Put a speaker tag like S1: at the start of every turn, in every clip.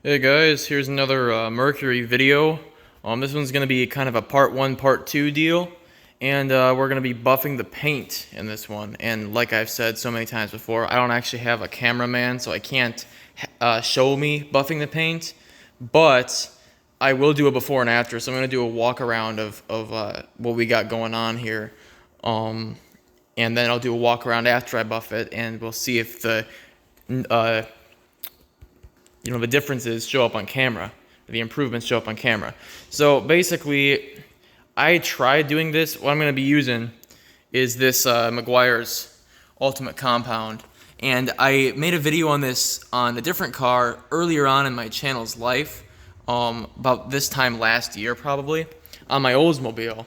S1: Hey guys, here's another Mercury video. This one's going to be kind of a part 1, part 2 deal. And we're going to be buffing the paint in this one. And like I've said so many times before, I don't actually have a cameraman, so I can't show me buffing the paint. But I will do a before and after, so I'm going to do a walk around of what we got going on here. And then I'll do a walk around after I buff it, and we'll see if the the differences show up on camera, the improvements show up on camera. So basically, I tried doing this. What I'm going to be using is this Meguiar's Ultimate Compound, and I made a video on this on a different car earlier on in my channel's life, about this time last year probably, on my Oldsmobile.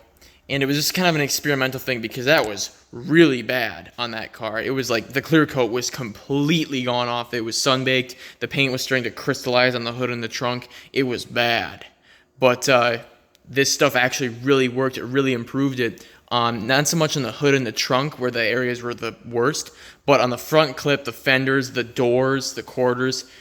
S1: And it was just kind of an experimental thing because that was really bad on that car. It was like the clear coat was completely gone off. It was sun-baked. The paint was starting to crystallize on the hood and the trunk. It was bad. But this stuff actually really worked. It really improved it. Not so much on the hood and the trunk where the areas were the worst, but on the front clip, the fenders, the doors, the quarters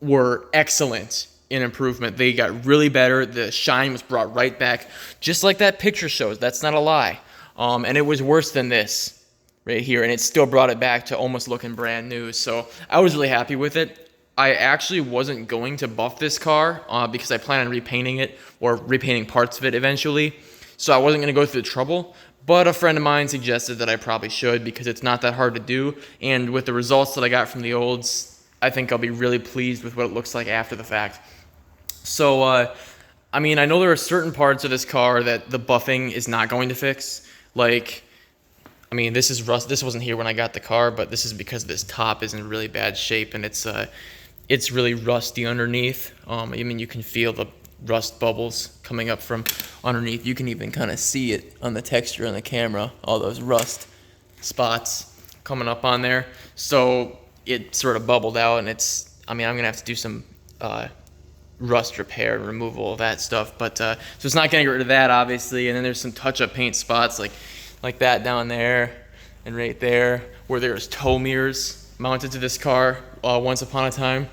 S1: were excellent in improvement. They got really better. The shine was brought right back, just like that picture shows. That's not a lie. And it was worse than this right here, and it still brought it back to almost looking brand new. So I was really happy with it. I actually wasn't going to buff this car because I plan on repainting it or repainting parts of it eventually. So I wasn't going to go through the trouble, but a friend of mine suggested that I probably should because it's not that hard to do. And with the results that I got from the olds, I think I'll be really pleased with what it looks like after the fact. So, I mean, I know there are certain parts of this car that the buffing is not going to fix. Like, I mean, this is rust. This wasn't here when I got the car, but this is because this top is in really bad shape and it's really rusty underneath. I mean, you can feel the rust bubbles coming up from underneath. You can even kind of see it on the texture on the camera, all those rust spots coming up on there. So it sort of bubbled out, and I mean, I'm gonna have to do some rust repair and removal of that stuff, but so it's not gonna get rid of that, obviously. And then there's some touch-up paint spots like that down there and right there where there's tow mirrors mounted to this car once upon a time.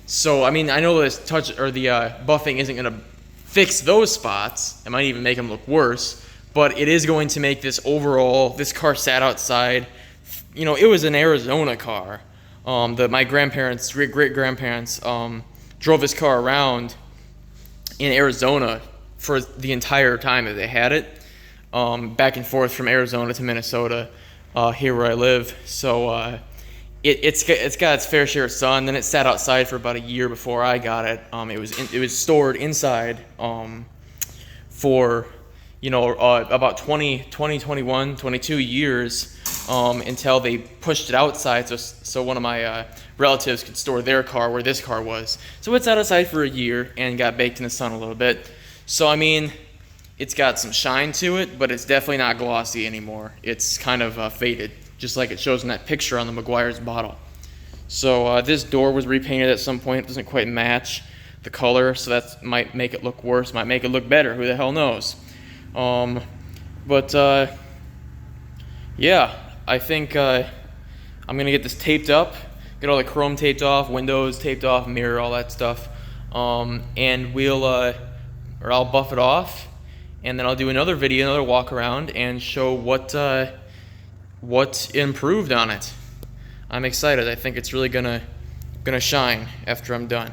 S1: So I mean, I know this buffing isn't gonna fix those spots. It might even make them look worse, but it is going to make this car sat outside. You know, it was an Arizona car. My great-grandparents drove this car around in Arizona for the entire time that they had it, back and forth from Arizona to Minnesota, here where I live. So it's got its fair share of sun. Then it sat outside for about a year before I got it. It was stored inside for about 22 years. Until they pushed it outside so one of my relatives could store their car where this car was. So it's outside for a year and got baked in the sun a little bit. So I mean, it's got some shine to it, but it's definitely not glossy anymore. It's kind of faded, just like it shows in that picture on the Meguiar's bottle. So this door was repainted at some point. It doesn't quite match the color, so that might make it look worse, might make it look better. Who the hell knows? Yeah, I think I'm going to get this taped up, get all the chrome taped off, windows taped off, mirror, all that stuff, and I'll buff it off, and then I'll do another video, another walk around, and show what improved on it. I'm excited. I think it's really gonna shine after I'm done.